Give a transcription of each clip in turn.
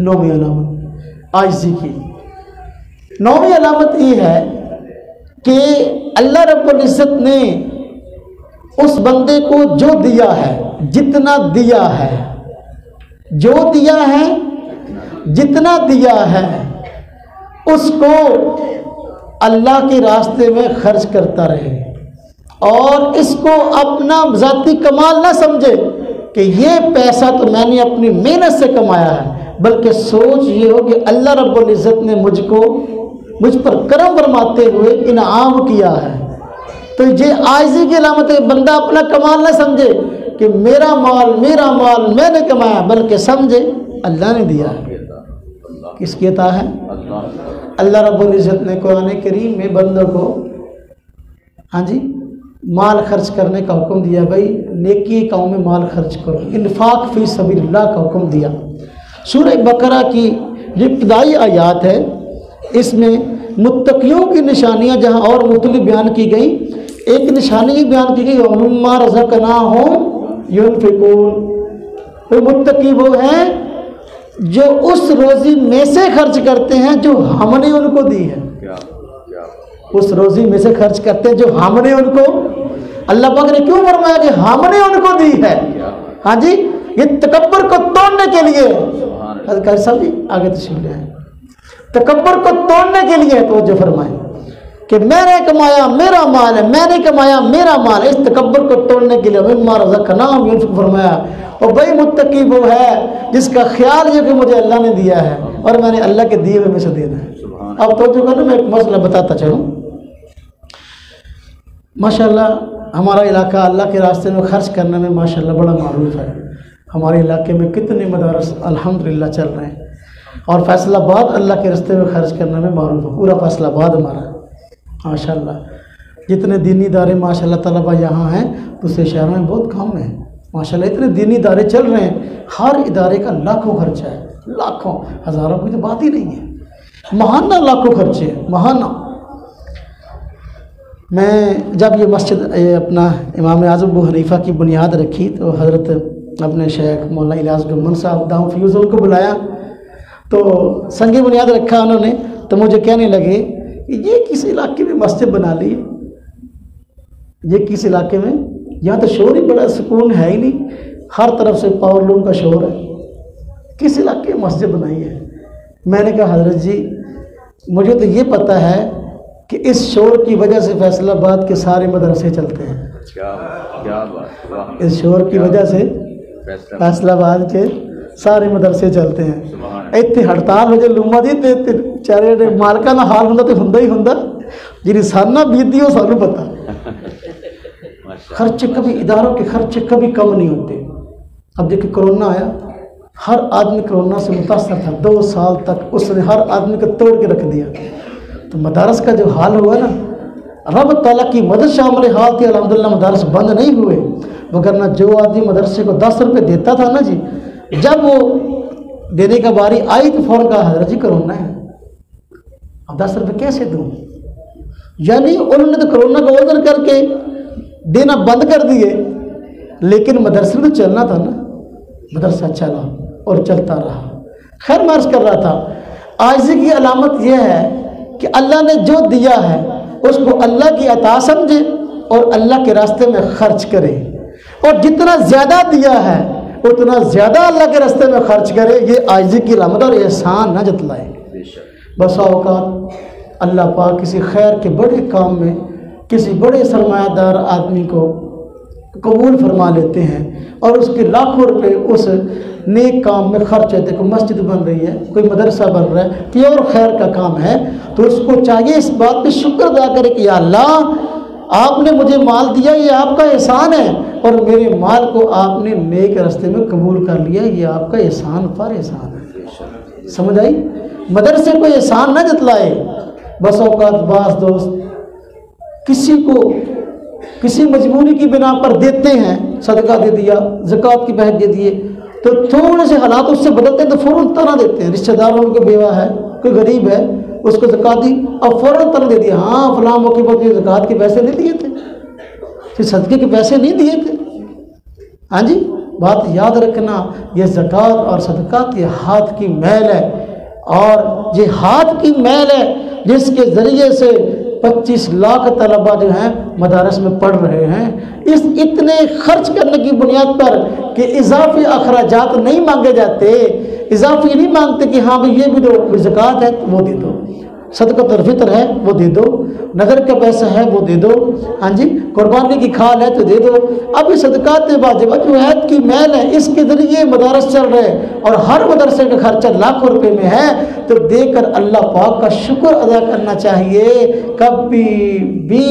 नौवीं अलामत आजिज़ी की। नौवीं अलामत ये है कि अल्लाह रब्बुल इज़्ज़त ने उस बंदे को जो दिया है, जितना दिया है, जो दिया है, जितना दिया है, उसको अल्लाह के रास्ते में खर्च करता रहे और इसको अपना ज़ाती कमाल ना समझे कि ये पैसा तो मैंने अपनी मेहनत से कमाया है, बल्कि सोच ये हो कि अल्लाह रब्बुल इज़्ज़त ने मुझ पर करम फरमाते हुए इनाम किया है। तो ये आजिज़ी की अलामत है। बंदा अपना कमाल ना समझे कि मेरा माल मैंने कमाया, बल्कि समझे अल्लाह ने दिया है। किसकी अता है? अल्लाह रब्बुल इज़्ज़त ने कुरान करीम में बंदों को हाँ जी माल खर्च करने का हुक्म दिया। भाई नेकी कामों में माल खर्च करो, इन्फाक फी सबीलिल्लाह का हुक्म दिया। सूरह बकरा की जो इब्तिदाई आयात है, इसमें मुत्तकियों की निशानियां जहां और मुख्तलिफ बयान की गई, एक निशानी ही बयान की गई, वमिम्मा रज़क़नाहुम युनफ़िक़ून। तो मुत्तकी वो हैं जो उस रोज़ी में से खर्च करते हैं जो हमने उनको दी है। उस रोज़ी में से खर्च करते हैं जो हमने उनको, अल्लाह पाक ने क्यों फरमाया कि हमने उनको दी है? हाँ जी, ये तकब्बर को तोड़ने के लिए। साहब जी आगे तशरीफ ले आए। तकब्बर को तोड़ने के लिए तो जो फरमाए कि मैंने कमाया मेरा माल है, मैंने कमाया मेरा माल है, इस तकब्बर को तोड़ने के लिए मिम्मा रज़क़नाहुम युनफ़िक़ून फरमाया। और भाई मुत्तकी वो है जिसका ख्याल ये कि मुझे अल्लाह ने दिया है और मैंने अल्लाह के दिए हुए में से देना है। अब तो जो ना मैं एक मसला बताता चलूँ। माशाल्लाह हमारा इलाका अल्लाह के रास्ते में खर्च करने में माशाल्लाह बड़ा मारूफ है। हमारे इलाके में कितने मदारस अल्हम्दुलिल्लाह चल रहे हैं और फैसलाबाद अल्लाह के रास्ते में खर्च करने में मारूफ है। पूरा फैसलाबाद हमारा माशाल्लाह, जितने दीनी इदारे माशाल्लाह तलबा यहाँ हैं दूसरे शहरों में बहुत कम है। माशाल्लाह इतने दीनी इदारे चल रहे हैं, हर इदारे का लाखों खर्चा है, लाखों हज़ारों की तो बात ही नहीं है, महाना लाखों खर्चे हैं, महाना। मैं जब ये मस्जिद अपना इमाम आज़म अबू हनीफ़ा की बुनियाद रखी तो हज़रत अपने शेख मौलाना इलियास गम्मन साहब दाऊं फ्यूज़ उनको बुलाया, तो संगी बुनियाद रखा उन्होंने। तो मुझे कहने लगे ये किस इलाके में मस्जिद बना ली, ये किस इलाके में, यहाँ तो शोर ही बड़ा, सुकून है ही नहीं, हर तरफ से पावर लूम का शोर है, किस इलाके में मस्जिद बनाई है? मैंने कहा हज़रत जी मुझे तो ये पता है कि इस शोर की वजह से फैसलाबाद के सारे मदरसे चलते हैं। क्या बात, इस शोर की वजह से फैसलाबाद के सारे मदरसे चलते हैं। इतने हड़ताल हो जाए लुमा जी तो चारे मालका ना हाल होंगे तो होंगे ही होंगे, जिन्हें साना बीतती हो सानू पता। खर्चे कभी इदारों के खर्चे कभी कम नहीं होते। अब देखिए कोरोना आया, हर आदमी कोरोना से मुतासर था, 2 साल तक उसने हर आदमी को तोड़ के रख दिया। तो मदारस का जो हाल हुआ ना, रब ताला की मदद शामिल हाल थी, अल्हम्दुलिल्लाह मदारस बंद नहीं हुए। वगरना जो आदमी मदरसे को 10 रुपये देता था ना जी, जब वो देने का बारी आई तो फ़ौरन कहा हज़रत जी कोरोना है, अब 10 रुपये कैसे दूँ? यानी उन्होंने तो कोरोना का ऑर्डर करके देना बंद कर दिए, लेकिन मदरसे में तो चलना था ना, मदरसा चला और चलता रहा, खैर मार्च कर रहा था। आजिज़ी की अलामत यह है कि अल्लाह ने जो दिया है उसको अल्लाह की अता समझे और अल्लाह के रास्ते में खर्च करे, और जितना ज़्यादा दिया है उतना ज़्यादा अल्लाह के रास्ते में खर्च करे। ये आजिज़ी की अलामत और एहसान न जतलाए। बसा औक़ात अल्लाह पाक किसी खैर के बड़े काम में किसी बड़े सरमायादार आदमी को कबूल फरमा लेते हैं और उसके लाखों रुपए उस नेक काम में खर्च होते। कोई मस्जिद बन रही है, कोई मदरसा बन रहा है, प्योर खैर का काम है, तो उसको चाहिए इस बात पे शुक्र अदा करे कि या अल्लाह आपने मुझे माल दिया, ये आपका एहसान है, और मेरे माल को आपने नेक रास्ते में कबूल कर लिया, ये आपका एहसान पर एहसान है। समझ आई? मदरसे को एहसान न जतलाए। बस औकात बास दोस्त किसी को किसी मजबूरी की बिना पर देते हैं, सदका दे दिया, ज़कात की बहक दे दिए, तो थोड़े से हालात उससे बदलते हैं तो फ़ौरन तना देते हैं। रिश्तेदारों को बेवा है, कोई गरीब है, उसको ज़कात दी और फ़ौरन तना दे दिया, हाँ फलां मौके पर ज़कात के पैसे नहीं दिए थे, फिर सदके के पैसे नहीं दिए थे, हाँ जी बात याद रखना, ये ज़कात और सदक़ात ये हाथ की मैल है, और ये हाथ की मैल है जिसके ज़रिए से 25 लाख तलबा जो हैं मदारस में पढ़ रहे हैं। इस इतने खर्च करने की बुनियाद पर कि इजाफी अखराजात नहीं मांगे जाते, इजाफी नहीं मांगते कि हाँ भाई ये भी दो, ज़कात है तो वो दे दो, सदक़ातुल फ़ितर है वो दे दो, नज़र का पैसा है वो दे दो, हाँ जी, कुर्बानी की खाल है तो दे दो। अब ये सदक़ात वाजिबा जो हैत की मैल है, इसके ज़रिए मदारस चल रहे और हर मदरसे का खर्चा लाखों रुपए में है, तो देकर अल्लाह पाक का शुक्र अदा करना चाहिए। कभी भी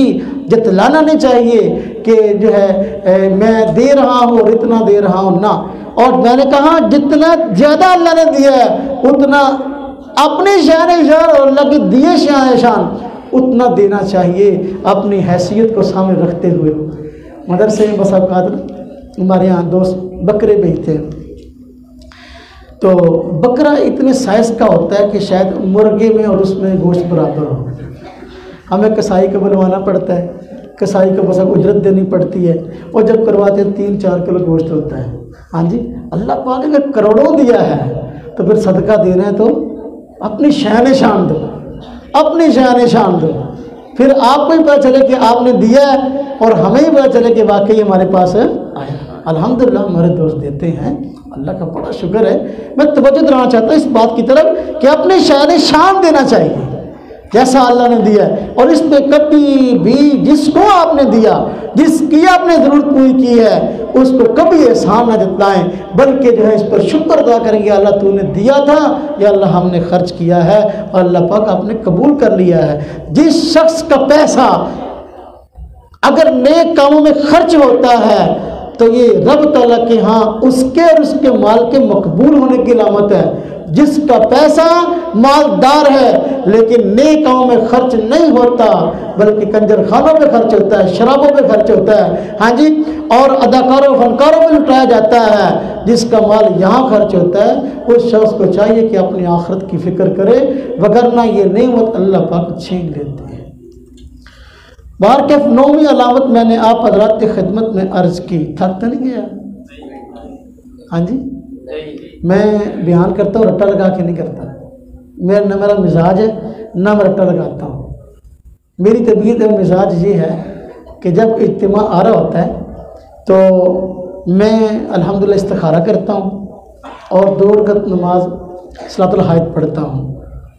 जतलाना नहीं चाहिए कि जो है मैं दे रहा हूँ और इतना दे रहा हूँ ना। और मैंने कहा जितना ज़्यादा अल्लाह ने दिया है उतना अपने शान शान और अल्लाह के दिए शान शान उतना देना चाहिए, अपनी हैसियत को सामने रखते हुए। मदरसे में बस औक़ात हमारे यहाँ दोस्त बकरे बेचते हैं, तो बकरा इतने साइज़ का होता है कि शायद मुर्गे में और उसमें गोश्त बराबर हो। हमें कसाई को बनवाना पड़ता है, कसाई को बस उजरत देनी पड़ती है, और जब करवाते हैं 3-4 किलो गोश्त होता है। हाँ जी, अल्लाह पाक ने करोड़ों दिया है, तो फिर सदका देना है तो अपनी शान शान दो, अपनी शान शान दो, फिर आपको ही पता चले कि आपने दिया है और हमें ही पता चले कि वाकई हमारे पास आया। अल्हम्दुलिल्लाह हमारे दोस्त देते हैं, अल्लाह का बड़ा शुक्र है। मैं तवज्जो दिलाना चाहता हूँ इस बात की तरफ कि अपने शान शान देना चाहिए जैसा अल्लाह ने दिया है, और इस पर कभी भी जिसको आपने दिया, जिसकी आपने ज़रूरत पूरी की है, उसको कभी एहसान न जताएं, बल्कि जो है इस पर शुक्र अदा करेंगे, अल्लाह तूने दिया था या अल्लाह हमने खर्च किया है और अल्लाह पाक आपने कबूल कर लिया है। जिस शख्स का पैसा अगर नेक कामों में खर्च होता है तो ये रब तआला के यहाँ उसके और उसके माल के मकबूल होने की अलामत है। जिसका पैसा मालदार है लेकिन नेक कामों में खर्च नहीं होता, बल्कि कंजर खानों पे खर्च होता है, शराबों पे खर्च होता है, हाँ जी, और अदाकारों फनकारों में लुटाया जाता है, जिसका माल यहाँ खर्च होता है, उस शख्स को चाहिए कि अपनी आखिरत की फिक्र करे, वगरना ये नेमत अल्लाह पाक छीन लेते हैं। बाहर के 9वीं अलामत मैंने आप हज़रात की खिदमत में अर्ज़ की, थक तो नहीं गया? हाँ जी, मैं बयान करता हूँ, रट्टा लगा के नहीं करता। मेरा मिजाज है ना, मैं रट्टा लगाता हूँ। मेरी तबीयत और मिजाज ये है कि जब इज्तिमा आ रहा होता है तो मैं अल्हम्दुलिल्लाह इस्तिखारा करता हूँ और 2 रकात नमाज सलातुल हाइद पढ़ता हूँ,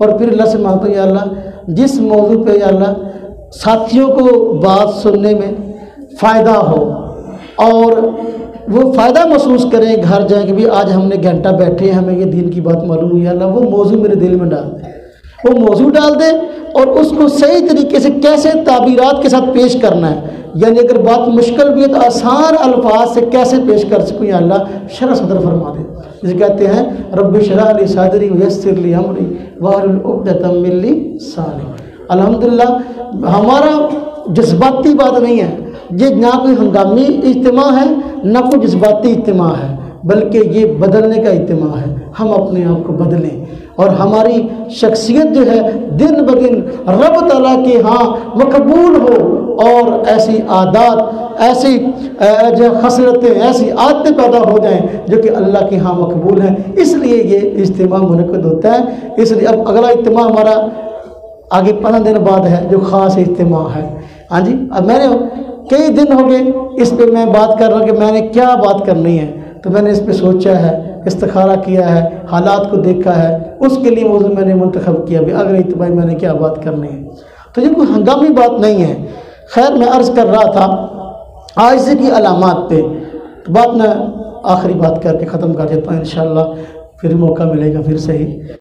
और फिर अल्लाह से मांगता हूँ, या अल्लाह जिस मौजू पे या अल्लाह साथियों को बात सुनने में फ़ायदा हो और वो फ़ायदा महसूस करें, घर जाए कि भी आज हमने घंटा बैठे, हमें ये दीन की बात मालूम हुई, अल्लाह वो मौजू मेरे दिल में डाल दे, वो मौजू डाल दे, और उसको सही तरीके से कैसे ताबीरात के साथ पेश करना है, यानी अगर बात मुश्किल भी है तो आसान अल्फाज से कैसे पेश कर सकूँ, या अल्लाह शरह सदर फरमा दे। जिसे कहते हैं रब्बि शरह ली सदरी वयस्सिर ली अमरी वाहलुल उक़दतम मिन लिसानी। अल्हम्दुलिल्लाह हमारा जज्बाती बात नहीं है, ये ना कोई हंगामी इज्तिमा है ना कोई जज्बाती इज्तिमा है, बल्कि ये बदलने का इज्तिमा है। हम अपने आप को बदलें और हमारी शख्सियत जो है दिन ब दिन रब तआला के यहाँ मकबूल हो, और ऐसी आदत, ऐसी जो खसलतें, ऐसी आदतें पैदा हो जाएं जो कि अल्लाह के यहाँ मकबूल हैं। इसलिए ये इज्तिमा मुनक़िद होता है। इसलिए अब अगला इज्तिमा हमारा आगे 15 दिन बाद है, जो ख़ास इज्तिमा है। हाँ जी, अब मैंने कई दिन हो गए इस पे मैं बात कर रहा हूँ कि मैंने क्या बात करनी है, तो मैंने इस पे सोचा है, इस्तिखारा किया है, हालात को देखा है, उसके लिए मौजूद मैंने मुंतखब किया भी अगले इत्तिबा मैंने क्या बात करनी है। तो ये कोई हंगामी बात नहीं है। खैर, मैं अर्ज़ कर रहा था आजिज़ी की अलामात पे, तो बात मैं आखिरी बात करके ख़त्म कर देता हूँ, इंशाअल्लाह फिर मौका मिलेगा फिर से ही।